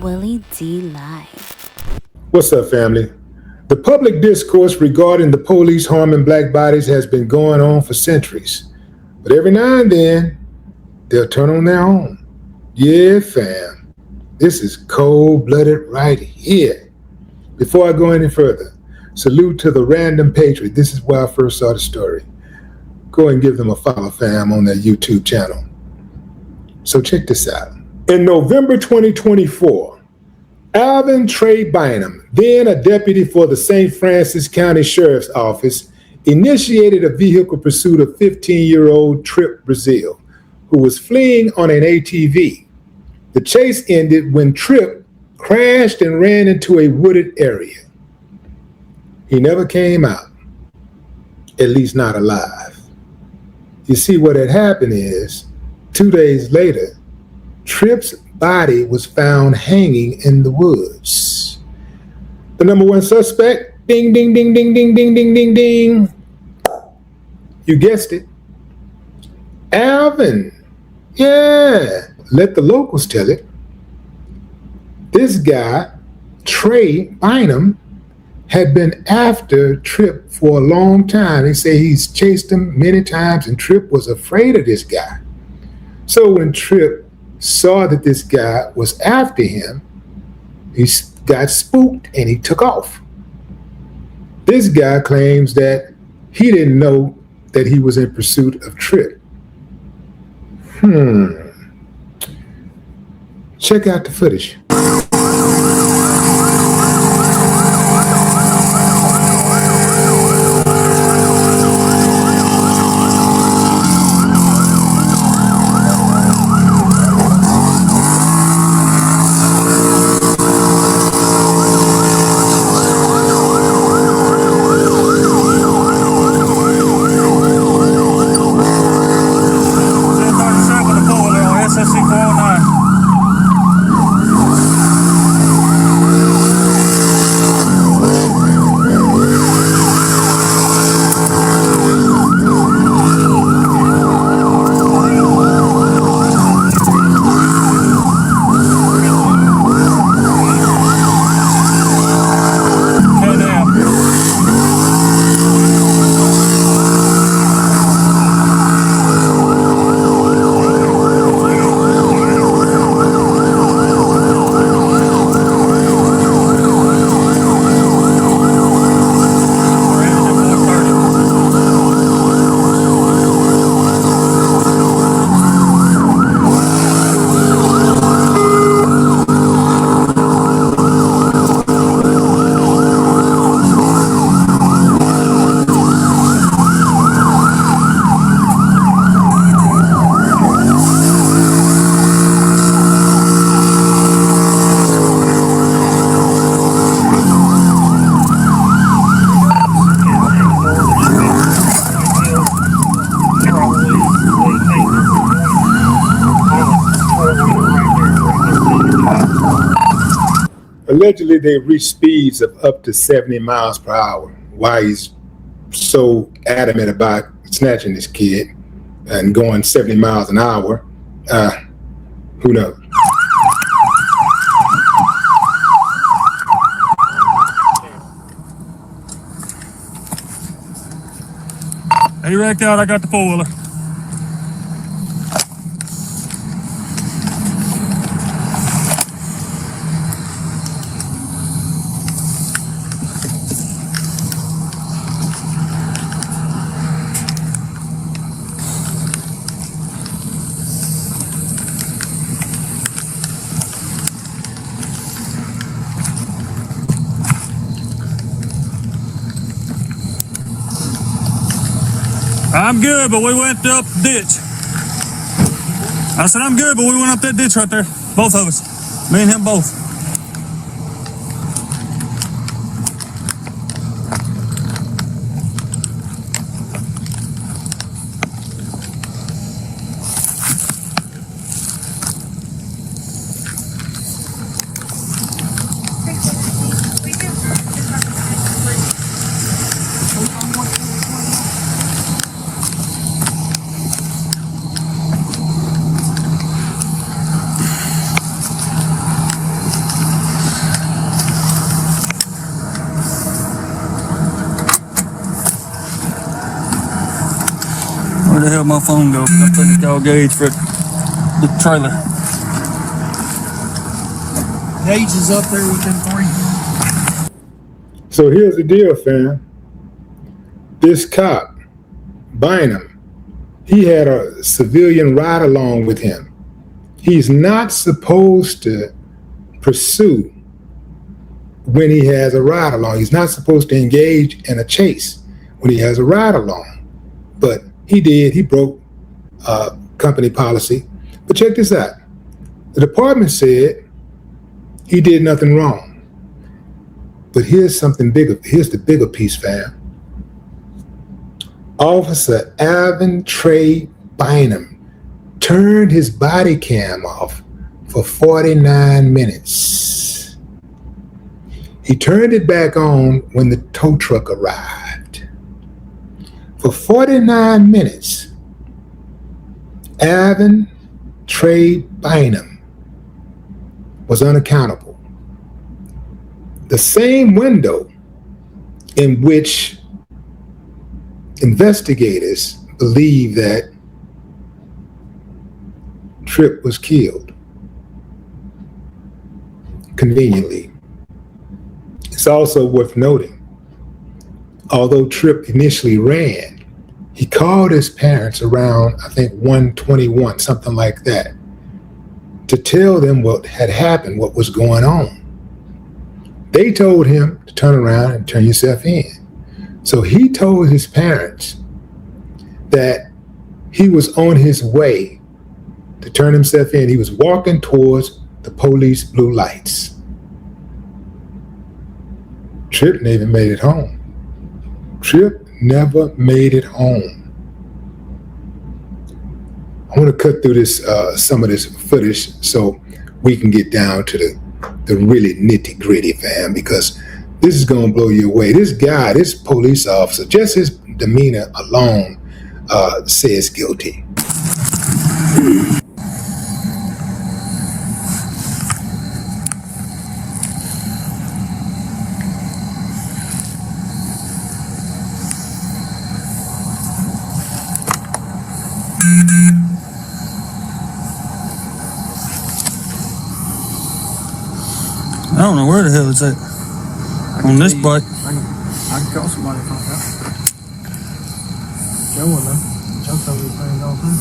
Willie D live. What's up, family? The public discourse regarding the police harming black bodies has been going on for centuries. But every now and then, they'll turn on their own. Yeah, fam. This is cold-blooded right here. Before I go any further, salute to the random patriot. This is where I first saw the story. Go and give them a follow, fam, on their YouTube channel. So check this out. In November 2024, Alvin Trey Bynum, then a deputy for the St. Francis County Sheriff's Office, initiated a vehicle pursuit of 15-year-old Tripp Brazeale, who was fleeing on an ATV. The chase ended when Tripp crashed and ran into a wooded area. He never came out, at least not alive. You see, what had happened is, 2 days later, Tripp's body was found hanging in the woods. The number one suspect, ding, ding, ding, ding, ding, ding, ding, ding, ding. You guessed it. Alvin. Yeah, let the locals tell it. This guy, Trey Bynum, had been after Tripp for a long time. They say he's chased him many times, and Tripp was afraid of this guy. So when Tripp saw that this guy was after him, he got spooked and he took off. This guy claims that he didn't know that he was in pursuit of Tripp. Check out the footage. Allegedly, they reached speeds of up to 70 miles per hour. Why he's so adamant about snatching this kid and going 70 miles an hour, who knows? Hey, wrecked out. I got the four-wheeler. I'm good, but we went up the ditch. I said, I'm good, but we went up that ditch right there. Both of us. Me and him both. the hell my phone go? I'm putting y'all gauge for the trailer. Gauge is up there with them 3. So here's the deal, fam. This cop, Bynum, he had a civilian ride along with him. He's not supposed to pursue when he has a ride along. He's not supposed to engage in a chase when he has a ride along. But he did. He broke company policy. But check this out. The department said he did nothing wrong. But here's something bigger. Here's the bigger piece, fam. Officer Alvin Trey Bynum turned his body cam off for 49 minutes. He turned it back on when the tow truck arrived. For 49 minutes, Alvin Trey Bynum was unaccountable. The same window in which investigators believe that Tripp was killed. Conveniently. It's also worth noting, although Tripp initially ran, he called his parents around, I think, 1:21, something like that, to tell them what had happened, what was going on. They told him to turn around and turn yourself in. So he told his parents that he was on his way to turn himself in. He was walking towards the police blue lights. Tripp never made it home. Tripp never made it home. I want to cut through this some of this footage so we can get down to the really nitty gritty, fam, because this is going to blow you away. This guy, this police officer, just his demeanor alone says guilty. I don't know where the hell it's at. On this bike. I can call somebody if I got. Joe will know. Joe tells me things all the time.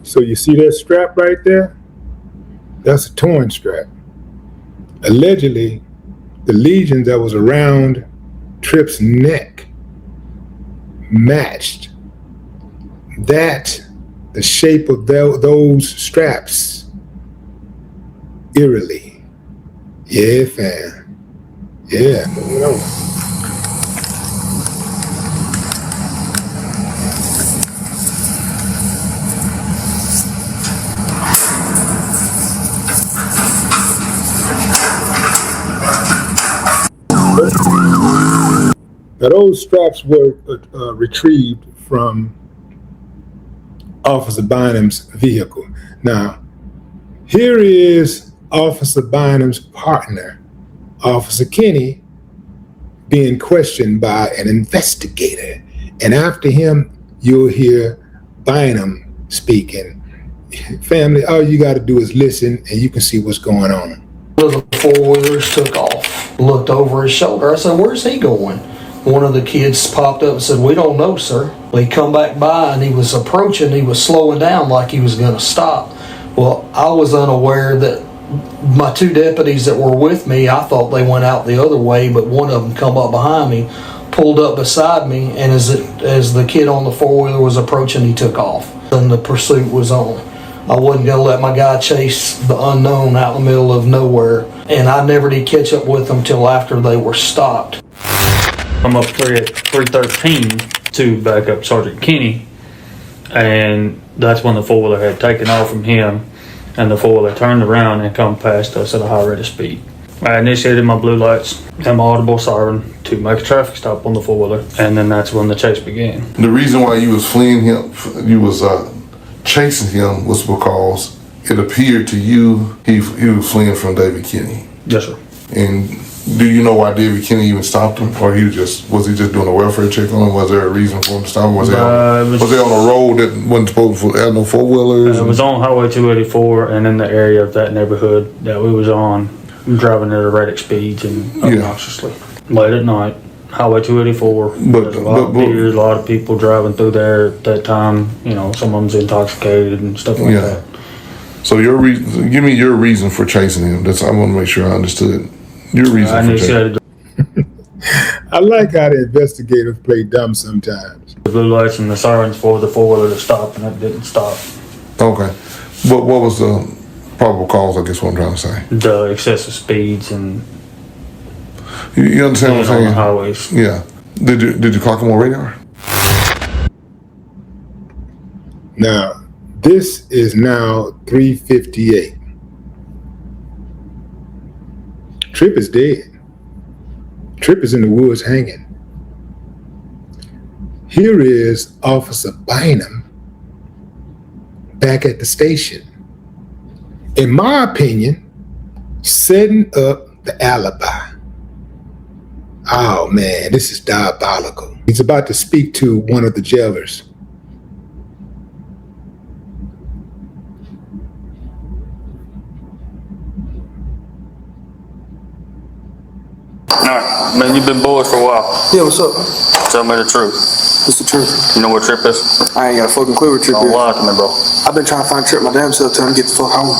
So you see that strap right there? That's a torn strap. Allegedly, the legion that was around Tripp's neck matched the shape of those straps eerily. Yeah, fam. Yeah, moving on. Now those straps were retrieved from Officer Bynum's vehicle. Now, here is Officer Bynum's partner, Officer Kenny, being questioned by an investigator. And after him, you'll hear Bynum speaking. Family, all you got to do is listen and you can see what's going on. The four-wheelers took off, looked over his shoulder. I said, "Where's he going?" One of the kids popped up and said, "We don't know, sir." He come back by and he was approaching, he was slowing down like he was going to stop. Well, I was unaware that my two deputies that were with me, I thought they went out the other way, but one of them come up behind me, pulled up beside me, and as the kid on the four-wheeler was approaching, he took off. And the pursuit was on. I wasn't going to let my guy chase the unknown out in the middle of nowhere, and I never did catch up with them till after they were stopped. I'm up there at 313 to back up Sergeant Kenny, and that's when the four-wheeler had taken off from him, and the four-wheeler turned around and come past us at a high rate of speed. I initiated my blue lights and my audible siren to make a traffic stop on the four-wheeler, and then that's when the chase began. The reason why you was fleeing him, you was chasing him, was because it appeared to you he was fleeing from David Kinney. Yes, sir. And do you know why David Kinney even stopped him, or was he just doing a welfare check on him? Was there a reason for him to stop him? Was they on a road that wasn't supposed to have no four-wheelers? It was on Highway 284 and in the area of that neighborhood that we was on, driving at erratic speeds and obnoxiously. Late at night, Highway 284. There's a lot of beers, a lot of people driving through there at that time. You know, some of them's intoxicated and stuff like that. So give me your reason for chasing him. I want to make sure I understood your reason for chasing him. I like how the investigators play dumb sometimes. The blue lights and the sirens for the four-wheeler to stop, and it didn't stop. Okay. What was the probable cause, I guess what I'm trying to say? The excessive speeds and... You understand what I'm saying? On the highways. Yeah. Did you clock him on radar? Now, this is now 3:58. Tripp is dead. Tripp is in the woods hanging. Here is Officer Bynum back at the station. In my opinion, setting up the alibi. Oh man, this is diabolical. He's about to speak to one of the jailers. Alright, man, you've been bored for a while. Yeah, what's up? Tell me the truth. What's the truth? You know where Tripp is? I ain't got a fucking clue where Tripp Don't is. lie to me, bro. I've been trying to find Tripp my damn self, tell him to get the fuck home.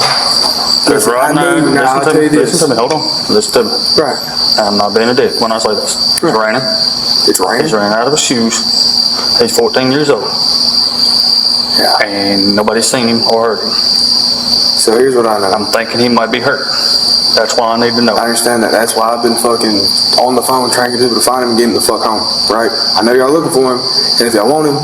Because right now, I'll tell you this. listen to me, hold on. Listen to me. Right. I'm not being a dick when I say this. It's raining. It's raining? He's raining out of his shoes. He's 14 years old. Yeah. And nobody's seen him or heard him. So here's what I know. I'm thinking he might be hurt. That's why I need to know. I understand that. That's why I've been fucking on the phone trying to get people to find him and get him the fuck home. Right? I know y'all looking for him. And if y'all want him,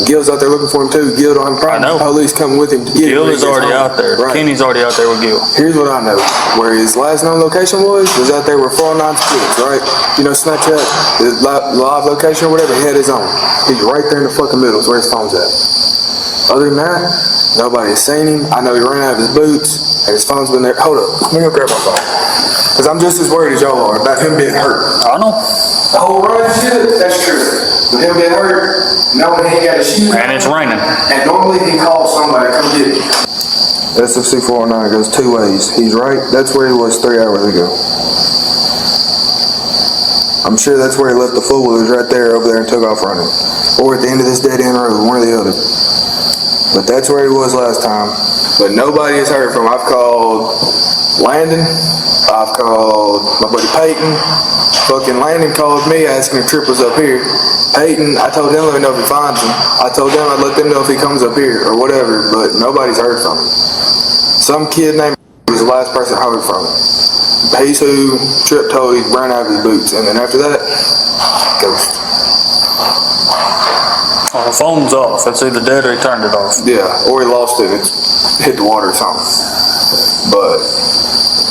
Gil's out there looking for him too. Gil don't have a problem. I know. Police coming with him to get him. Gil is already out there. Right. Kenny's already out there with Gil. Here's what I know. Where his last known location was out there where 409 splits, right? You know, Snapchat, the live location or whatever, he had his own. He's right there in the fucking middle is where his phone's at. Other than that, nobody has seen him. I know he ran out of his boots and his phone's been there. Hold up, let me go grab my phone. Because I'm just as worried as y'all are about him being hurt. I know. The whole run shit, that's true. But him being hurt, knowing he ain't got his shoes And it's raining. and normally he calls somebody to come get him. SFC 409 goes two ways. He's right. That's where he was 3 hours ago. I'm sure that's where he left the four-wheelers right there over there and took off running. Or at the end of this dead-end road, one or the other. But that's where he was last time. But nobody has heard from him. I've called Landon. I've called my buddy Peyton. Fucking Landon called me asking if Tripp was up here. Peyton, I told him let me know if he finds him. I told them I'd let them know if he comes up here or whatever, but nobody's heard from him. Some kid named was the last person I heard from him. He's who Tripp told he ran out of his boots, and then after that, ghost. The phone's off. It's either dead or he turned it off. Yeah, or he lost it. It hit the water or something. But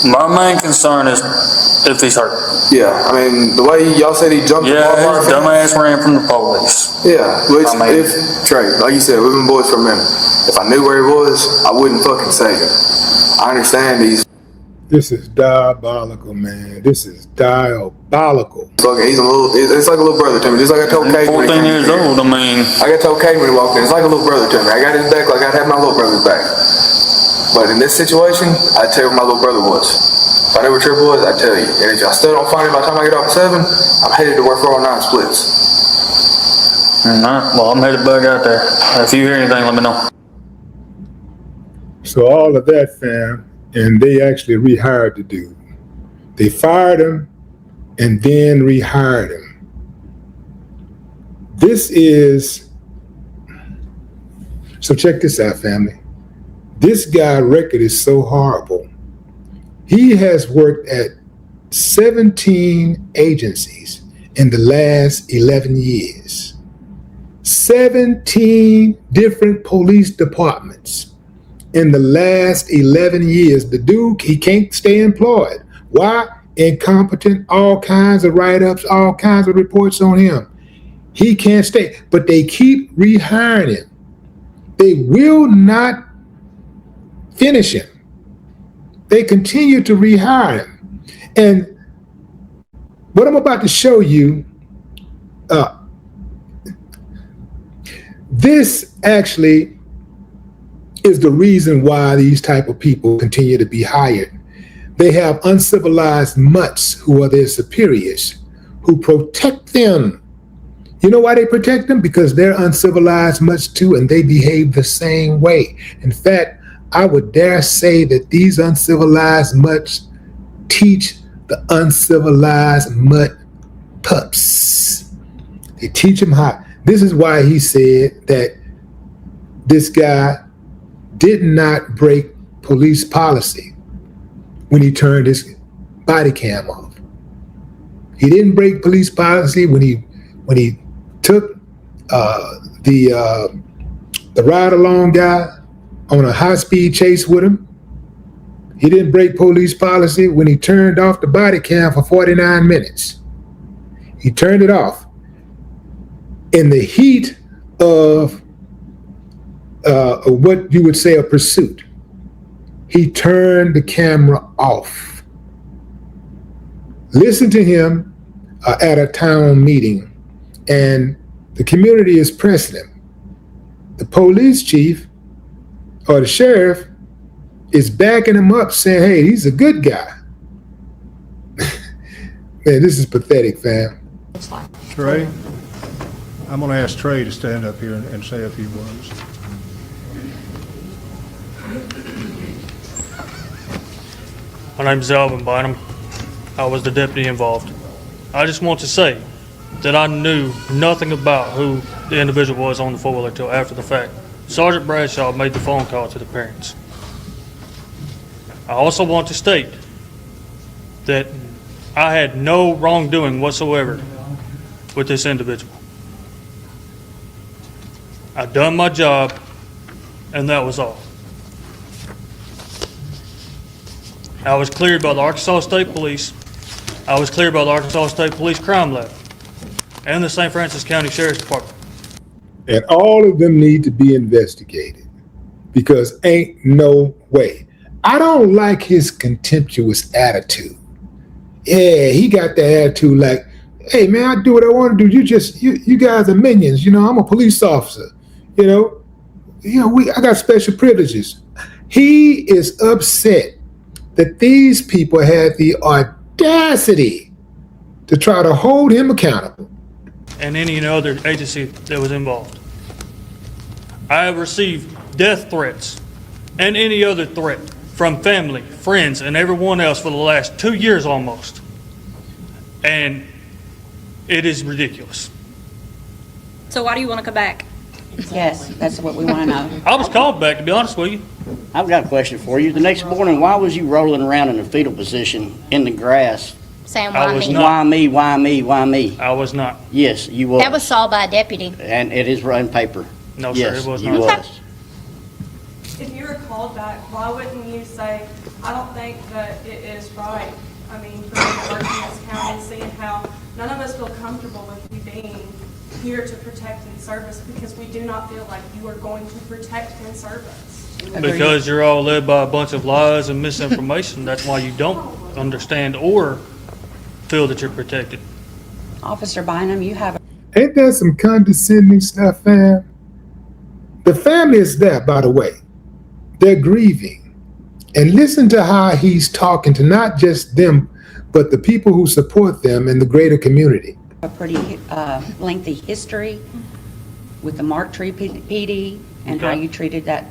My main concern is if he's hurt. yeah, I mean the way y'all said he jumped. Yeah, the his dumbass ran from the police. Yeah, which I mean- if Trey, like you said, we've been boys for a minute. If I knew where he was, I wouldn't fucking save him. I understand he's This is diabolical, man. This is diabolical. fucking. He's a little. It's like a little brother to me. Just like I told Kate. 14 years old, I mean. I got told Kate when he walked in. It's like a little brother to me. I got his back like I'd have my little brother's back. But in this situation, I'd tell you where my little brother was. If I knew where Tripp was, I'd tell you. And if y'all still don't find him by the time I get off at 7, I'm headed to where 409 splits. Alright, well, I'm headed back out there. If you hear anything, let me know. So all of that, fam, and they actually rehired the dude. They fired him and then rehired him. This is, so check this out, family. This guy's record is so horrible. He has worked at 17 agencies in the last 11 years. 17 different police departments in the last 11 years. The dude, he can't stay employed. Why? Incompetent, all kinds of write-ups, all kinds of reports on him. He can't stay, but they keep rehiring him. They will not finish him. They continue to rehire him. And what I'm about to show you, this actually is the reason why these type of people continue to be hired. They have uncivilized mutts who are their superiors, who protect them. You know why they protect them? Because they're uncivilized mutts too, and they behave the same way. In fact, I would dare say that these uncivilized mutts teach the uncivilized mutt pups. They teach them how. This is why he said that this guy did not break police policy when he turned his body cam off. He didn't break police policy when he took the ride along guy on a high speed chase with him. He didn't break police policy when he turned off the body cam for 49 minutes. He turned it off in the heat of what you would say a pursuit. He turned the camera off. Listen to him at a town meeting, and the community is pressing him. The police chief or the sheriff is backing him up, saying, hey, he's a good guy. Man, this is pathetic, fam. Trey, I'm going to ask Trey to stand up here and say a few words. My name is Alvin Bynum. I was the deputy involved. I just want to say that I knew nothing about who the individual was on the four-wheeler until after the fact. Sergeant Brazeale made the phone call to the parents. I also want to state that I had no wrongdoing whatsoever with this individual. I done my job, and that was all. I was cleared by the Arkansas State Police. I was cleared by the Arkansas State Police Crime Lab and the St. Francis County Sheriff's Department. And all of them need to be investigated, because ain't no way. I don't like his contemptuous attitude. Yeah, he got the attitude like, hey man, I do what I want to do. You guys are minions. You know, I'm a police officer. I got special privileges. He is upset that these people had the audacity to try to hold him accountable. And any other agency that was involved. I have received death threats and any other threat from family, friends, and everyone else for the last 2 years almost. And it is ridiculous. So why do you want to come back? Yes, that's what we want to know. I was called back, to be honest with you. I've got a question for you. The next morning, why was you rolling around in a fetal position in the grass? Saying I why was me? not. Why me, why me, why me? I was not. Yes, you was. That was saw by a deputy. And it is run paper. No, sir, Yes, it was you not. was. If you were called back, why wouldn't you say, I don't think that it is right? I mean, for me working in this county, seeing how none of us feel comfortable with you being here to protect and service, because we do not feel like you are going to protect and service. Because you're all led by a bunch of lies and misinformation. That's why you don't understand or feel that you're protected. Officer Bynum, you have Ain't that some condescending stuff, fam? The family is there, by the way. They're grieving. And listen to how he's talking to not just them, but the people who support them in the greater community. a pretty lengthy history with the Mark Tree PD and how Okay. you treated that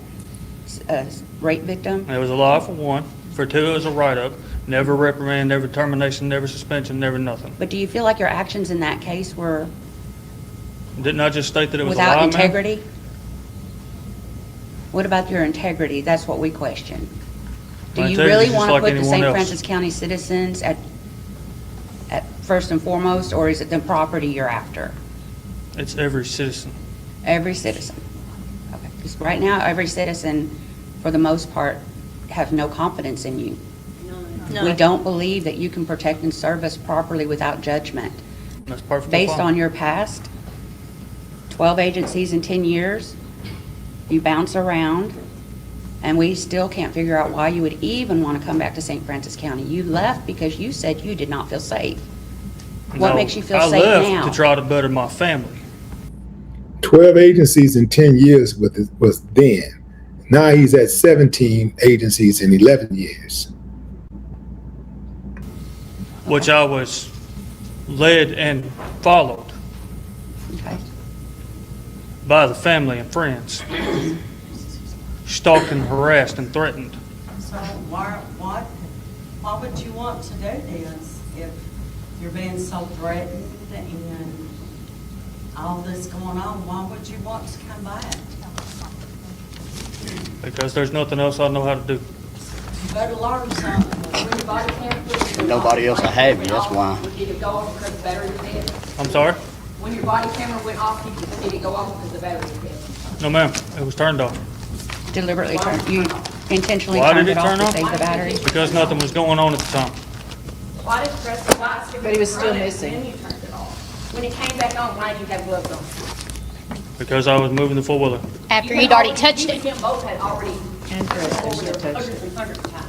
rape victim. It was a lie for one. For two, it was a write-up. Never reprimand, never termination, never suspension, never nothing. But do you feel like your actions in that case were Didn't I just state that it was a lie, without ma'am? integrity? What about your integrity? That's what we question. Do My you integrity really is just want to like put the anyone St. else. Francis County citizens at first and foremost, or is it the property you're after? It's every citizen. Every citizen. Okay. Because right now, every citizen, for the most part, have no confidence in you. No. We don't believe that you can protect and serve us properly without judgment. That's perfectly Based fine. on your past, 12 agencies in 10 years, you bounce around, And we still can't figure out why you would even want to come back to St. Francis County. You left because you said you did not feel safe. What No, makes you feel safe now? I left to try to better my family. 12 agencies in 10 years was then. Now he's at 17 agencies in 11 years. Which I was led and followed Okay. by the family and friends. Stalked and harassed and threatened. So why would you want to do this if you're being so threatened and all this going on? Why would you want to come back? Because there's nothing else I know how to do. You better learn something. Nobody else will have you, that's why. Did it go off because the battery was dead? I'm sorry? When your body camera went off, did it go off because the battery was dead? No, ma'am. It was turned off. Deliberately turned, you intentionally Why turned did it it off turn to off? save the battery? Because nothing was going on at the time. Why did you press the lights? But he was still missing. Then you turned it off. When it came back on, why did you have gloves on? Because I was moving the four-wheeler. After you'd already touched You it. and him both had already.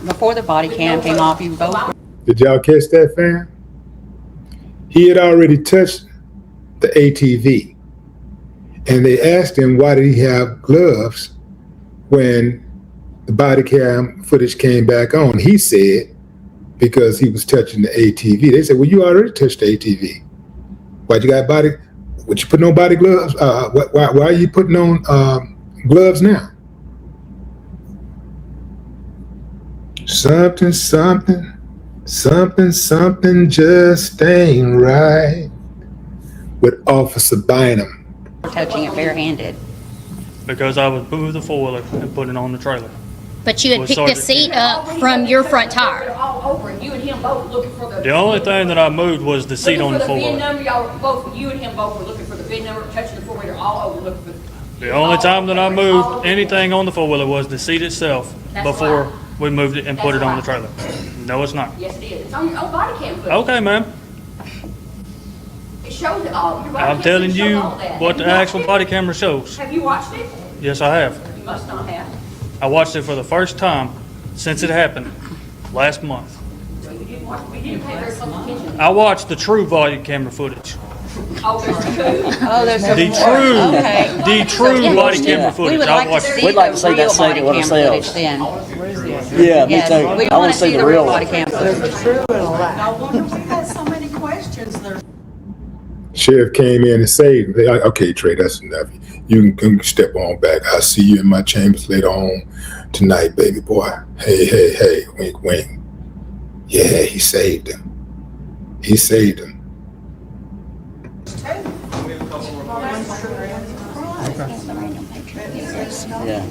Before the body cam came off, you both were. Did y'all catch that, fam? He had already touched the ATV. And they asked him why did he have gloves when the body cam footage came back on. He said because he was touching the ATV. They said, well, you already touched the ATV. Why'd you got body? Would you put no body gloves? Why are you putting on gloves now? Something just ain't right with Officer Bynum. Touching it barehanded. Because I was moving the four-wheeler and putting it on the trailer. But you had Was picked the Sergeant seat up from your front tire. All over, and you and him both looking for the. The only thing that I moved was the seat on the Looking for the VIN four-wheeler. number, y'all both, you and him both were looking for the VIN number, touching the four-wheeler, all over looking for. The only time that I moved anything on the four-wheeler was the seat itself That's a before lie. we moved it and put That's it a on the lie. trailer. No, it's not. Yes, it is. It's on your own body cam footage. Okay, ma'am. It shows it all. Your body I'm cam telling footage shows you all that. what Have the you actual watched body it? camera shows. Have you watched it? Yes, I have. You must not have. I watched it for the first time since it happened last month. Well, you didn't watch, we didn't pay very close attention. I watched the true body camera footage. Oh, there's two. Oh, there's some The more. true, Okay. the true body camera We footage. would I like to watched. see We'd like to see the that real body second one cam ourselves. footage then. Yeah, me Yes, too. we I want wanna to see the real body one. cam footage. No wonder we had so many questions. Sheriff came in and saved him. Okay, Trey, that's enough. You can step on back. I'll see you in my chambers later on tonight, baby boy. Hey, wink, wink. Yeah, he saved him. He saved him. Yeah.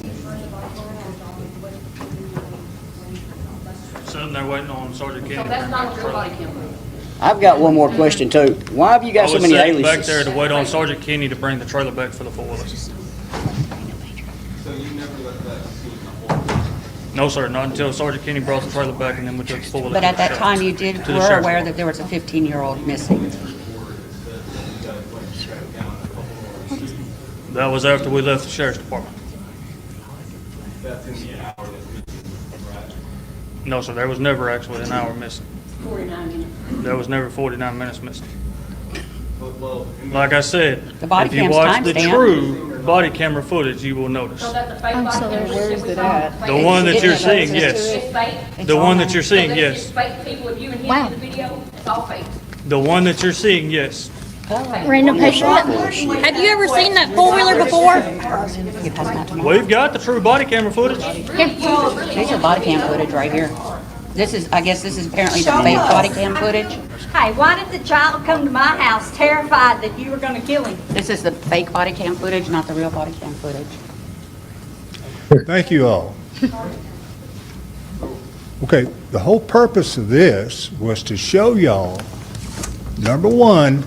Sitting there waiting on Sergeant Kenny. So that's not your body cam footage. I've got one more question too. Why have you got I so was many sitting back there aliases? to wait on Sergeant Kenny to bring the trailer back for the four-wheeler. No, sir, not until Sergeant Kenny brought the trailer back and then we took the four-wheeler. But at that to the time, sheriff. you To the were sheriff's aware that there was a 15-year-old missing. That was after we left the sheriff's department. No, sir, there was never actually an hour missing. 49 minutes. There was never 49 minutes missing. Like I said, The body if you cam's watch the timestamped. true body camera footage, you will notice. So that's a fake body cam footage that we saw. The one that you're seeing, yes. It's fake. The one that you're So seeing, that's yes. just fake people of you and him Wow. in the video. It's all fake. The one that you're seeing, yes. Random patient. Have you ever seen that four-wheeler before? We've got the true body camera footage. These are body cam footage right here. This is, I guess this is apparently the fake body cam footage. Hey, why did the child come to my house terrified that you were gonna kill him? This is the fake body cam footage, not the real body cam footage. Thank you all. Okay, the whole purpose of this was to show y'all, number one,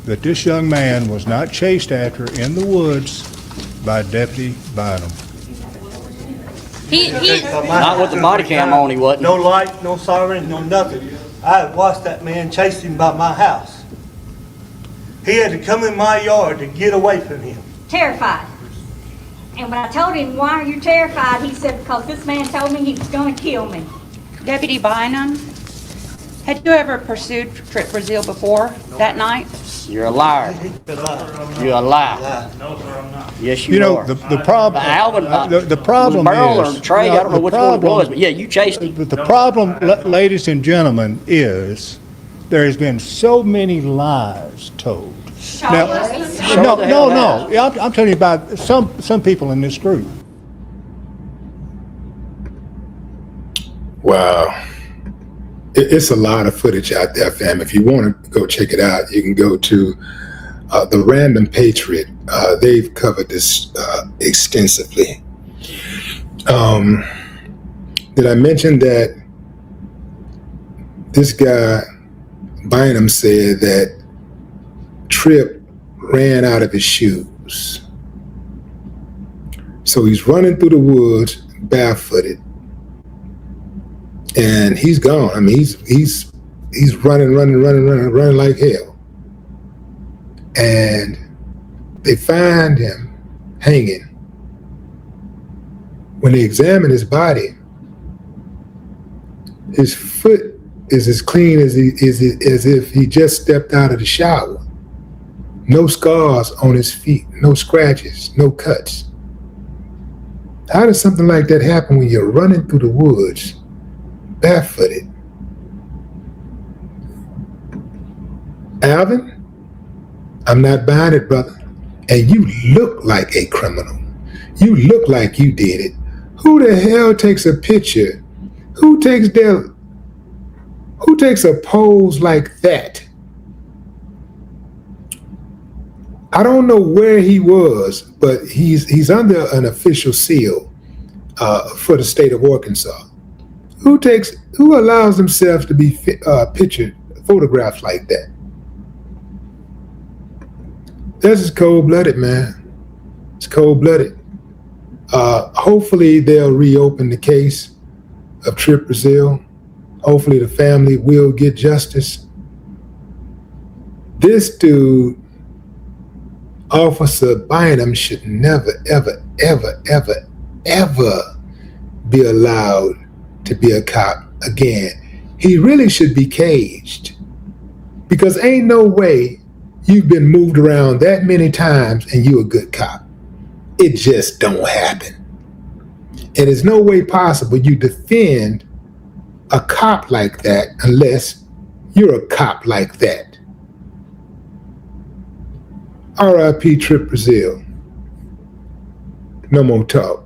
that this young man was not chased after in the woods by Deputy Bynum. He Not with the body cam on, he wasn't. No light, no siren, no nothing. I had watched that man chase him by my house. He had to come in my yard to get away from him. terrified. And when I told him, why are you terrified? He said, because this man told me he was gonna kill me. Deputy Bynum, had you ever pursued Tripp Brazeale before that night? You're a liar. You're a liar. No, sir, I'm not. Yes, you You know, are. the problem, Alvin, the problem was Burl is. or Trey, I don't know which one it was, but yeah, you chased him. But the problem, ladies and gentlemen, is there has been so many lies told. Now, no, the no, hell no. I'm telling you about some people in this group. Wow. It's a lot of footage out there, fam. If you want to go check it out, you can go to the Random Patriot. They've covered this extensively. Did I mention that this guy, Bynum, said that Tripp ran out of his shoes? So he's running through the woods barefooted. And he's gone. I mean, he's running like hell. And they find him hanging. When they examine his body, his foot is as clean as if he just stepped out of the shower. No scars on his feet, no scratches, no cuts. How does something like that happen when you're running through the woods barefooted? Alvin, I'm not buying it, brother. And you look like a criminal. You look like you did it. Who the hell takes a picture? Who takes a pose like that? I don't know where he was, but he's under an official seal for the state of Arkansas. Who allows themselves to be photographed like that? This is cold-blooded, man. It's cold-blooded. Hopefully they'll reopen the case of Tripp Brazeale. Hopefully the family will get justice. This dude, Officer Bynum, should never, ever, ever, ever, ever be allowed to be a cop again. He really should be caged, because ain't no way you've been moved around that many times and you a good cop. It just don't happen. And there's no way possible you defend a cop like that unless you're a cop like that. R.I.P. Tripp Brazeale. No more talk.